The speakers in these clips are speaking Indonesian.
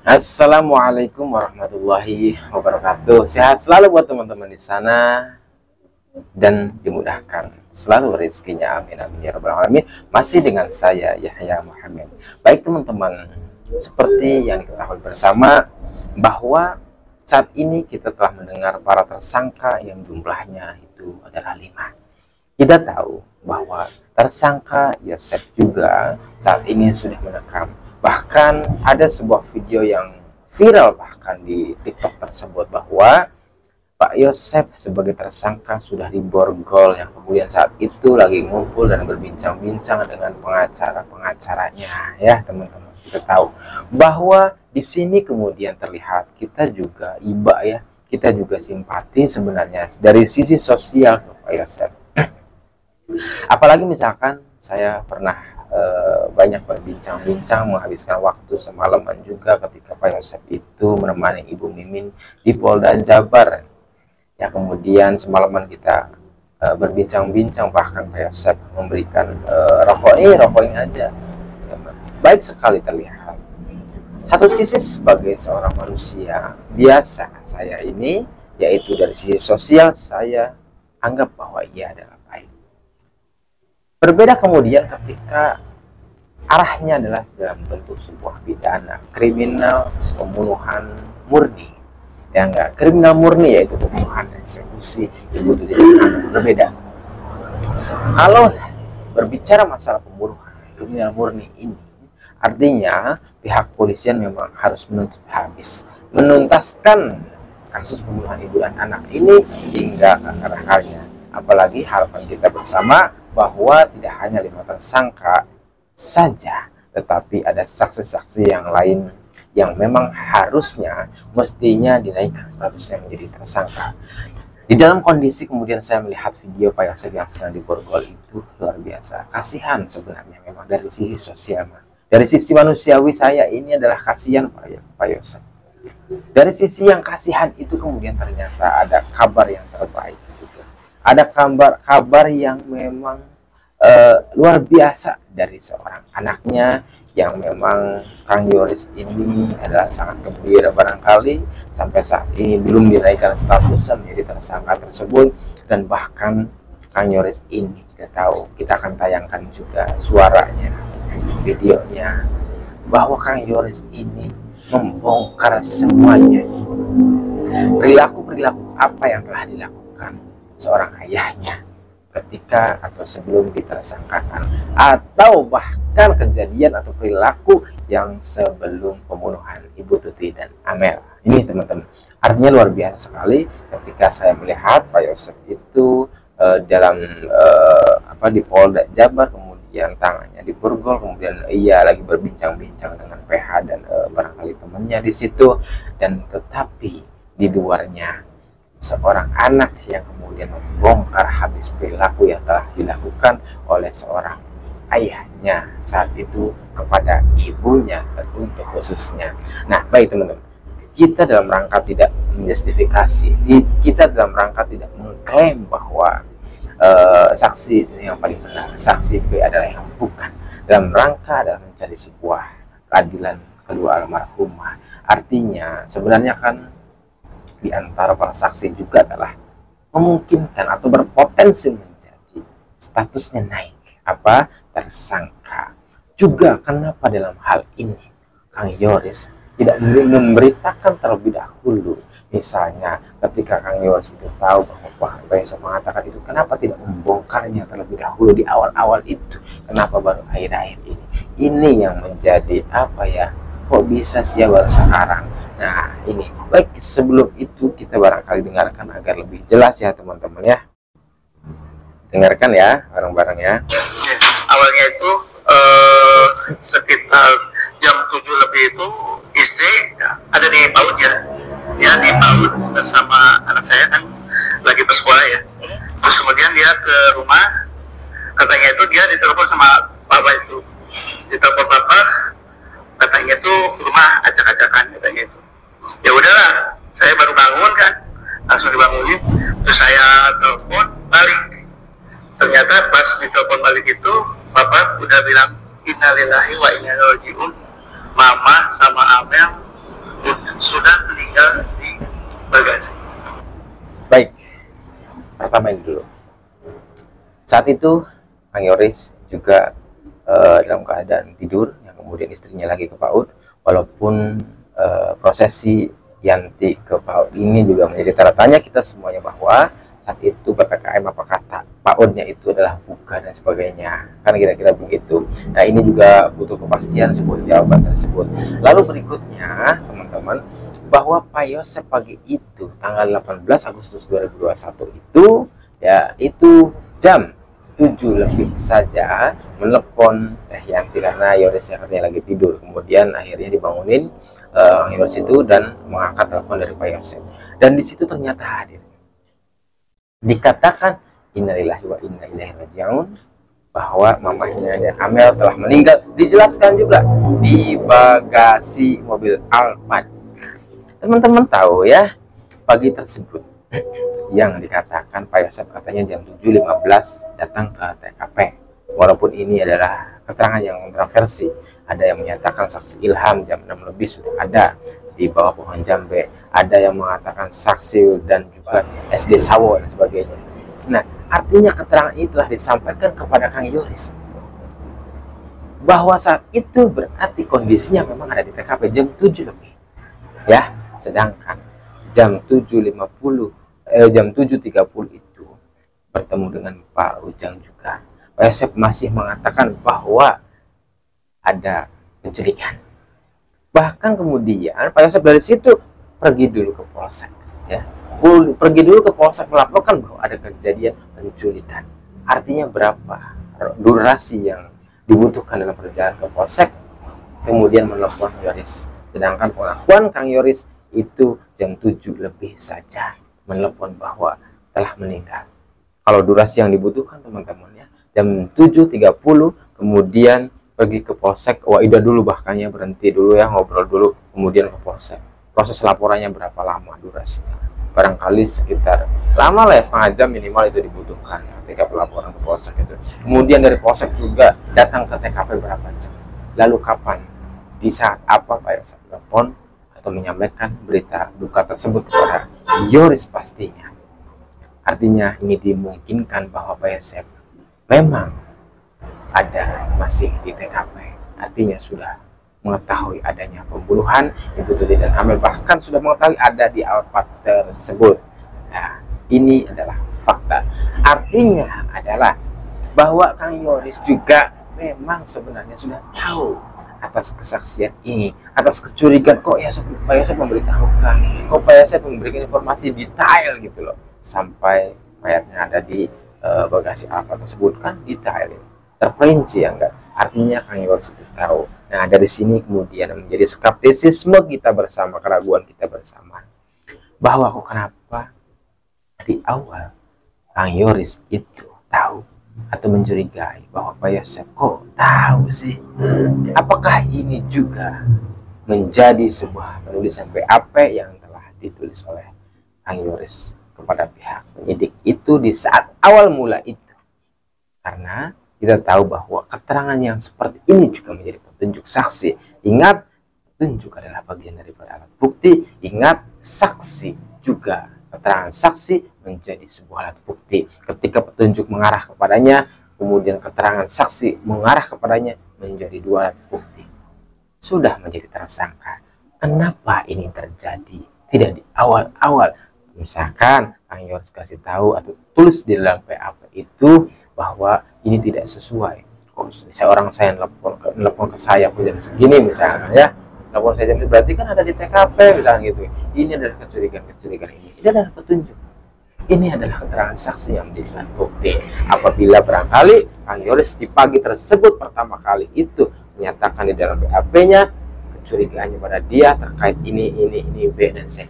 Assalamualaikum warahmatullahi wabarakatuh. Sehat selalu buat teman-teman di sana dan dimudahkan selalu rezekinya. Amin amin ya rabbal alamin. Masih dengan saya Yahya Muhammad. Baik teman-teman, seperti yang diketahui bersama bahwa saat ini kita telah mendengar para tersangka yang jumlahnya itu adalah 5. Kita tahu bahwa tersangka Yosef juga saat ini sudah menekam. Bahkan ada sebuah video yang viral bahkan di TikTok tersebut bahwa Pak Yosef sebagai tersangka sudah diborgol, yang kemudian saat itu lagi ngumpul dan berbincang-bincang dengan pengacara-pengacaranya. Ya teman-teman, kita tahu bahwa di sini kemudian terlihat kita juga iba ya, kita juga simpati sebenarnya dari sisi sosial ke Pak Yosef. Apalagi misalkan saya pernah banyak berbincang-bincang, menghabiskan waktu semalaman juga ketika Pak Yosef itu menemani Ibu Mimin di Polda Jabar. Ya, kemudian semalaman kita berbincang-bincang, bahkan Pak Yosef memberikan rokok ini aja. Baik sekali terlihat. Satu sisi sebagai seorang manusia biasa, saya ini, yaitu dari sisi sosial, saya anggap bahwa ia adalah baik. Berbeda kemudian ketika arahnya adalah dalam bentuk sebuah pidana kriminal pembunuhan murni. Ya enggak, kriminal murni yaitu pembunuhan, eksekusi, ibu itu tidak berbeda. Kalau berbicara masalah pembunuhan kriminal murni ini, artinya pihak kepolisian memang harus menuntut habis, menuntaskan kasus pembunuhan ibu dan anak ini hingga ke akar-akarnya. Apalagi harapan kita bersama bahwa tidak hanya 5 tersangka saja, tetapi ada saksi-saksi yang lain yang memang harusnya mestinya dinaikkan statusnya menjadi tersangka. Di dalam kondisi kemudian saya melihat video Pak Yosef yang sedang diborgol itu luar biasa. Kasihan sebenarnya memang dari sisi sosial. Dari sisi manusiawi saya ini adalah kasihan Pak Yosef. Dari sisi yang kasihan itu kemudian ternyata ada kabar yang terbaik juga. Ada kabar yang memang luar biasa dari seorang anaknya yang memang Kang Yoris ini adalah sangat gembira barangkali sampai saat ini belum dinaikkan statusnya menjadi tersangka tersebut. Dan bahkan Kang Yoris ini kita tahu, kita akan tayangkan juga suaranya, videonya, bahwa Kang Yoris ini membongkar semuanya, perilaku apa yang telah dilakukan seorang ayahnya ketika atau sebelum ditersangkakan, atau bahkan kejadian atau perilaku yang sebelum pembunuhan Ibu Tuti dan Amel. Ini teman-teman, artinya luar biasa sekali ketika saya melihat Pak Yosef itu dalam di Polda Jabar, kemudian tangannya diborgol, kemudian ia lagi berbincang-bincang dengan PH dan barangkali temannya di situ, dan tetapi di luarnya seorang anak yang kemudian membongkar habis perilaku yang telah dilakukan oleh seorang ayahnya saat itu kepada ibunya untuk khususnya. Nah, baik teman-teman, kita dalam rangka tidak menjustifikasi, kita dalam rangka tidak mengklaim bahwa saksi yang paling benar, saksi B adalah yang bukan, dalam rangka adalah mencari sebuah keadilan kedua almarhumah. Artinya sebenarnya kan di antara para saksi juga adalah memungkinkan atau berpotensi menjadi statusnya naik tersangka. Juga kenapa dalam hal ini Kang Yoris tidak memberitakan terlebih dahulu, misalnya ketika Kang Yoris itu tahu bahwa Pak Yosef mengatakan itu, kenapa tidak membongkarnya terlebih dahulu di awal-awal itu, kenapa baru akhir-akhir ini yang menjadi kok bisa sih ya baru sekarang. Nah ini, baik sebelum itu kita barangkali dengarkan agar lebih jelas ya teman-teman ya. Dengarkan ya bareng-bareng ya. Awalnya itu sekitar jam 7 lebih itu istri ada di PAUD ya di PAUD bersama anak saya kan lagi bersekolah ya. Terus kemudian dia ke rumah, katanya itu dia ditelepon sama papa itu, ditelepon papa, katanya itu rumah acak-acakan katanya itu. Ya udahlah, saya baru bangun kan, langsung dibangunin, terus saya telepon balik. Ternyata pas ditelepon balik itu papa udah bilang innalillahi wa inna ilaihi rajiun, mama sama Amel sudah meninggal di bagasi. Baik, pertama ini dulu. Saat itu Kang Yoris juga dalam keadaan tidur, yang kemudian istrinya lagi ke PAUD. Walaupun prosesi Yanti ke PAUD ini juga menjadi tanda tanya kita semuanya, bahwa saat itu PPKM apakah PAUD-nya itu adalah buka dan sebagainya, kan kira-kira begitu. Nah, ini juga butuh kepastian sebuah jawaban tersebut. Lalu berikutnya teman-teman, bahwa Pak Yosep pagi itu tanggal 18 Agustus 2021 itu ya, itu jam 7 lebih saja menelepon Teh Yanti karena Yoris yang katanya lagi tidur. Kemudian akhirnya dibangunin Yoris itu dan mengangkat telepon dari Pak Yosep, dan di situ ternyata hadir. Dikatakan innalillahi wa inna ilaihi raji'un, bahwa mamahnya dan Amel telah meninggal. Dijelaskan juga di bagasi mobil Alphard. Teman-teman tahu ya, pagi tersebut yang dikatakan Pak Yosep katanya jam 7.15 datang ke TKP. Walaupun ini adalah keterangan yang kontroversi. Ada yang menyatakan saksi Ilham jam 6 lebih sudah ada di bawah pohon jambe, ada yang mengatakan saksi dan juga SD Sawo dan sebagainya. Nah, artinya keterangan ini telah disampaikan kepada Kang Yoris, bahwa saat itu berarti kondisinya memang ada di TKP jam 7 lebih ya. Sedangkan jam 7.30 itu bertemu dengan Pak Ujang juga. Pak Yosep masih mengatakan bahwa ada penculikan. Bahkan kemudian Pak Yosep dari situ pergi dulu ke Polsek ya. Pergi dulu ke Polsek melaporkan bahwa ada kejadian penculikan. Artinya berapa durasi yang dibutuhkan dalam perjalanan ke Polsek, kemudian menelpon Yoris. Sedangkan pengakuan Kang Yoris itu jam 7 lebih saja menelpon bahwa telah meninggal. Kalau durasi yang dibutuhkan teman-teman ya, jam 7.30 kemudian pergi ke Polsek Waidah dulu, bahkannya berhenti dulu ya, ngobrol dulu, kemudian ke Polsek. Proses laporannya berapa lama durasinya? Barangkali sekitar lama lah ya, setengah jam minimal itu dibutuhkan ketika pelaporan ke Polsek itu. Kemudian dari Polsek juga datang ke TKP berapa jam? Lalu kapan? Di saat apa Pak Yosep telepon atau menyampaikan berita duka tersebut kepada Yoris pastinya? Artinya ini dimungkinkan bahwa Pak Yosep memang ada masih di TKP, artinya sudah mengetahui adanya pembunuhan Ibu Tuti dan Amel, bahkan sudah mengetahui ada di Alphard tersebut. Nah, ini adalah fakta. Artinya adalah bahwa Kang Yoris juga memang sebenarnya sudah tahu atas kesaksian ini, atas kecurigaan kok ya Pak Yosep memberitahukan, kok Pak Yosep memberikan informasi detail gitu loh, sampai mayatnya ada di bagasi Alphard tersebut, kan detail ini, terperinci ya enggak. Artinya Kang Yoris itu tahu. Nah, dari sini kemudian menjadi skeptisisme kita bersama, keraguan kita bersama, bahwa kok kenapa di awal Kang Yoris itu tahu atau mencurigai bahwa Pak Yosep kok tahu sih. Apakah ini juga menjadi sebuah penulisan BAP yang telah ditulis oleh Kang Yoris kepada pihak penyidik itu di saat awal mula itu? Karena kita tahu bahwa keterangan yang seperti ini juga menjadi petunjuk saksi. Ingat, petunjuk adalah bagian daripada alat bukti. Ingat, saksi juga, keterangan saksi menjadi sebuah alat bukti. Ketika petunjuk mengarah kepadanya, kemudian keterangan saksi mengarah kepadanya, menjadi dua alat bukti. Sudah menjadi tersangka. Kenapa ini terjadi? Tidak di awal-awal. Misalkan Kang Yoris kasih tahu atau tulis di dalam PAP itu bahwa ini tidak sesuai. Kalau saya nelpon ke saya jam segini misalnya ya, nelpon saya jam ini berarti kan ada di TKP misalnya gitu. Ini adalah kecurigaan ini. Ini adalah petunjuk. Ini adalah keterangan saksi yang menjadi alat bukti. Apabila barangkali Kang Yoris di pagi tersebut pertama kali itu menyatakan di dalam BAP-nya kecurigaannya pada dia terkait ini B dan C,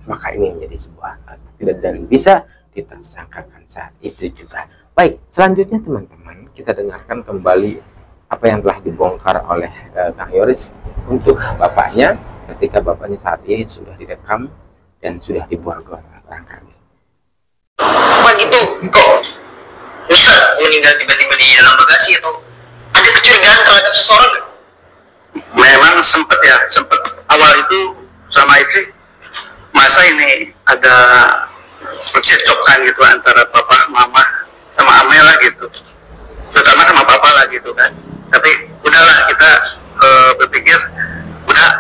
maka ini menjadi sebuah alat bukti dan bisa ditersangkakan saat itu juga. Baik, selanjutnya teman-teman, kita dengarkan kembali apa yang telah dibongkar oleh Kang Yoris untuk bapaknya, ketika bapaknya saat ini sudah direkam dan sudah diborgol barangkali. Apa gitu? Kok bisa meninggal tiba-tiba di dalam bagasi, atau ada kecurigaan terhadap seseorang? Memang sempat ya, awal itu istri, masa ini ada percecokan gitu antara papa mama sama Amel lah gitu, terutama sama papa lah gitu kan. Tapi udahlah kita berpikir udah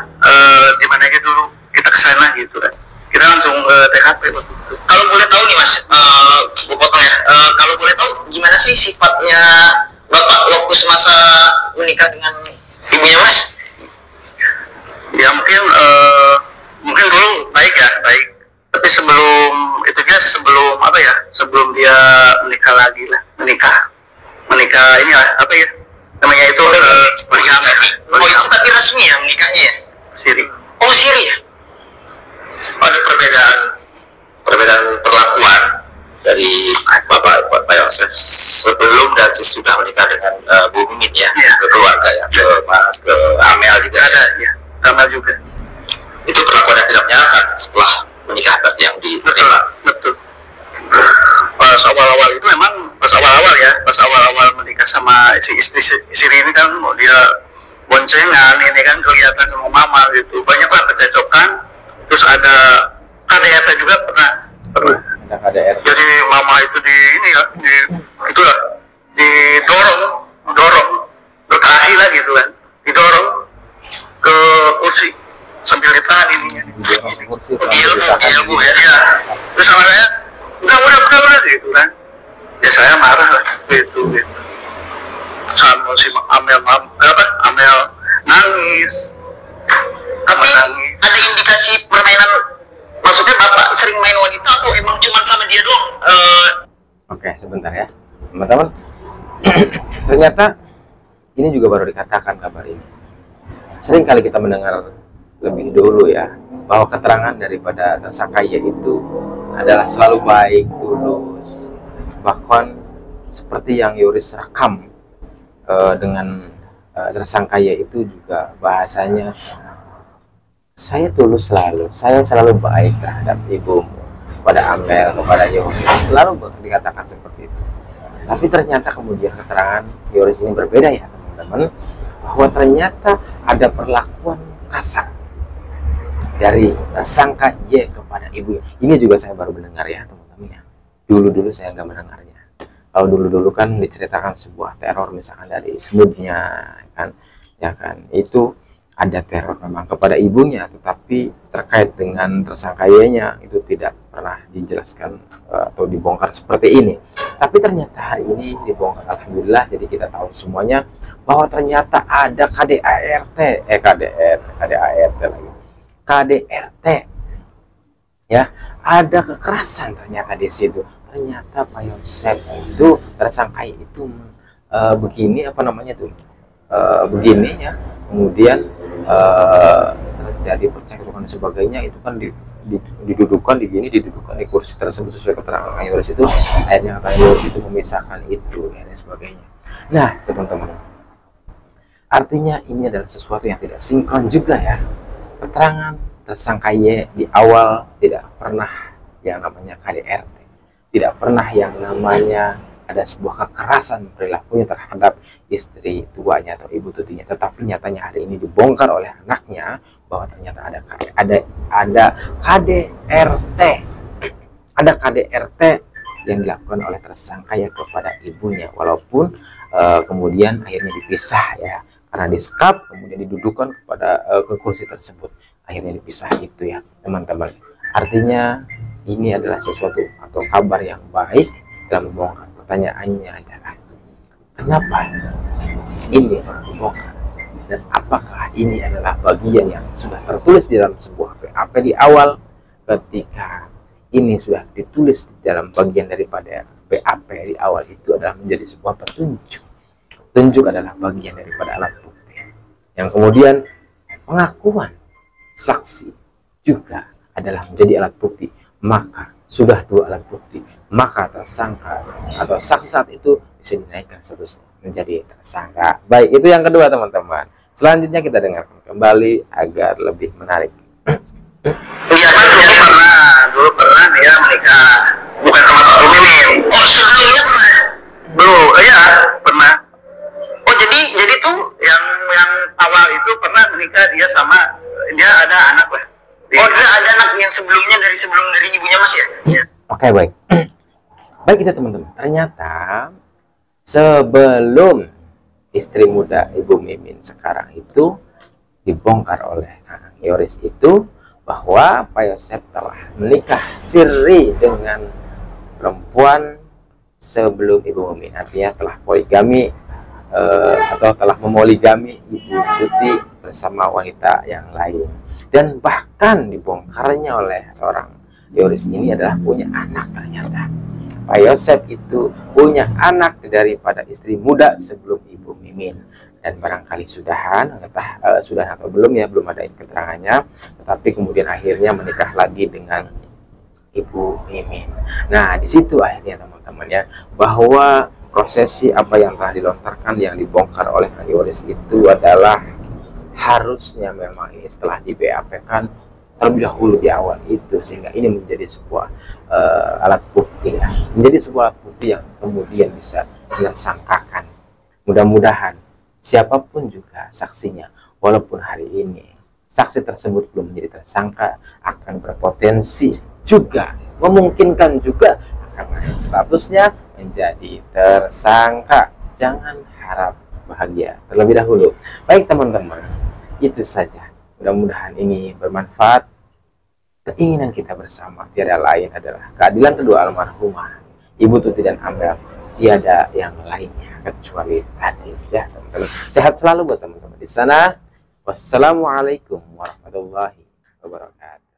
gimana aja dulu kita kesana gitu kan. Kita langsung ke TKP waktu itu. Kalau boleh tahu nih Mas, gue potong ya. Kalau boleh tahu gimana sih sifatnya Bapak waktu semasa menikah dengan ibunya Mas? Ya mungkin dulu baik ya, baik. Tapi sebelum itu dia sebelum dia menikah lagi lah, menikah ini lah apa ya namanya itu poligami. Oh itu tapi resmi ya menikahnya ya? Siri. Oh siri ya? Ada perbedaan perlakuan dari Bapak Yosef sebelum dan sesudah menikah dengan Bu Mimin ya, ke keluarga ya, ke Mas, ke Amel juga Ada ya, Amel juga. itu perlakuan yang tidak menyenangkan setelah menikah berarti yang diterima. Betul. Pas awal-awal menikah sama si istri Siri ini kan dia boncengan, ini kan kelihatan sama mama gitu, banyaklah kecocokan. Terus ada KDRT juga pernah. Ada KDR. Jadi mama itu didorong berkelahi lah gitu kan, didorong ke kursi sambil ditahan ininya. Ilmu ya. Iya. Terus sama saya, udah gitu kan. Ya saya marah lah gitu. Sama si Amel nangis. Tapi ada indikasi permainan, maksudnya Bapak sering main wanita atau emang cuma sama dia doang? Oke, sebentar ya, teman-teman. Ternyata ini juga baru dikatakan kabar ini. Sering kali kita mendengar lebih dulu ya, bahwa keterangan daripada tersangka itu adalah selalu baik, tulus. Bahkan seperti yang Yoris rekam dengan tersangka itu juga bahasanya, saya tulus selalu, saya selalu baik terhadap ibumu, kepada Amel, kepada Yoris, selalu dikatakan seperti itu. Tapi ternyata kemudian keterangan Yoris ini berbeda ya teman-teman, bahwa ternyata ada perlakuan kasar dari tersangka Y kepada ibu. Ini juga saya baru mendengar ya teman-teman ya. Dulu saya nggak mendengarnya. Kalau dulu kan diceritakan sebuah teror misalkan dari semutnya kan, ya kan, itu ada teror memang kepada ibunya, tetapi terkait dengan tersangka Y-nya itu tidak pernah dijelaskan atau dibongkar seperti ini. Tapi ternyata hari ini dibongkar, alhamdulillah. Jadi kita tahu semuanya bahwa ternyata ada KDRT ya, ada kekerasan ternyata di situ. Ternyata Pak Yosef itu tersangka itu begini begini ya, kemudian terjadi percakapan dan sebagainya, itu kan didudukan di kursi tersebut sesuai keterangan Yoris itu. Akhirnya Yoris itu memisahkan itu dan sebagainya. Nah teman-teman, artinya ini adalah sesuatu yang tidak sinkron juga ya. Keterangan tersangka Y di awal tidak pernah yang namanya KDRT, tidak pernah yang namanya ada sebuah kekerasan perilakunya terhadap istri tuanya atau ibu tutinya. Tetapi nyatanya hari ini dibongkar oleh anaknya bahwa ternyata ada KDRT yang dilakukan oleh tersangka ya kepada ibunya, walaupun kemudian akhirnya dipisah ya, karena disekap kemudian didudukan kepada ke kursi tersebut, akhirnya dipisah itu ya teman-teman. Artinya ini adalah sesuatu atau kabar yang baik dalam membongkar. Pertanyaannya adalah, kenapa ini baru dibongkar, dan apakah ini adalah bagian yang sudah tertulis di dalam sebuah BAP di awal? Ketika ini sudah ditulis di dalam bagian daripada BAP di awal, itu adalah menjadi sebuah petunjuk. Petunjuk adalah bagian daripada alat bukti, yang kemudian pengakuan saksi juga adalah menjadi alat bukti. Maka sudah dua alat bukti, maka tersangka atau saksi saat itu bisa dinaikkan statusnya menjadi tersangka. Baik, itu yang kedua teman-teman. Selanjutnya kita dengarkan kembali agar lebih menarik. Iya kan, dulu pernah dia menikah bukan sama Pak Mimin. Oh sebelumnya pernah? Belum, iya pernah. Oh jadi tuh Yang awal itu pernah menikah dia sama, dia ada anak lah. Oh dia sebelumnya dari ibunya Mas ya? Oke, baik. Baik itu teman-teman. Ternyata sebelum istri muda Ibu Mimin sekarang itu dibongkar oleh Kang Yoris itu bahwa Pak Yosef telah menikah siri dengan perempuan sebelum Ibu Mimin, artinya telah poligami atau telah memoligami Ibu Tuti bersama wanita yang lain, dan bahkan dibongkarnya oleh seorang Yoris ini adalah punya anak. Ternyata Pak Yosef itu punya anak daripada istri muda sebelum Ibu Mimin, dan barangkali sudahan, entah sudah atau belum ya, belum ada keterangannya, tetapi kemudian akhirnya menikah lagi dengan Ibu Mimin. Nah, di situ akhirnya teman-teman ya, bahwa prosesi apa yang telah dilontarkan, yang dibongkar oleh Kang Yoris itu adalah harusnya memang ini setelah di BAP kan terlebih dahulu di awal itu, sehingga ini menjadi sebuah alat bukti ya, menjadi sebuah alat bukti yang kemudian bisa disangkakan. Mudah-mudahan siapapun juga saksinya, walaupun hari ini saksi tersebut belum menjadi tersangka, akan berpotensi juga memungkinkan juga akan naik statusnya menjadi tersangka. Jangan harap bahagia terlebih dahulu. Baik teman-teman, itu saja. Mudah-mudahan ini bermanfaat. Keinginan kita bersama tiada lain adalah keadilan kedua almarhumah Ibu Tuti dan Amel, tiada yang lainnya kecuali tadi ya teman-teman. Sehat selalu buat teman-teman di sana. Wassalamualaikum warahmatullahi wabarakatuh.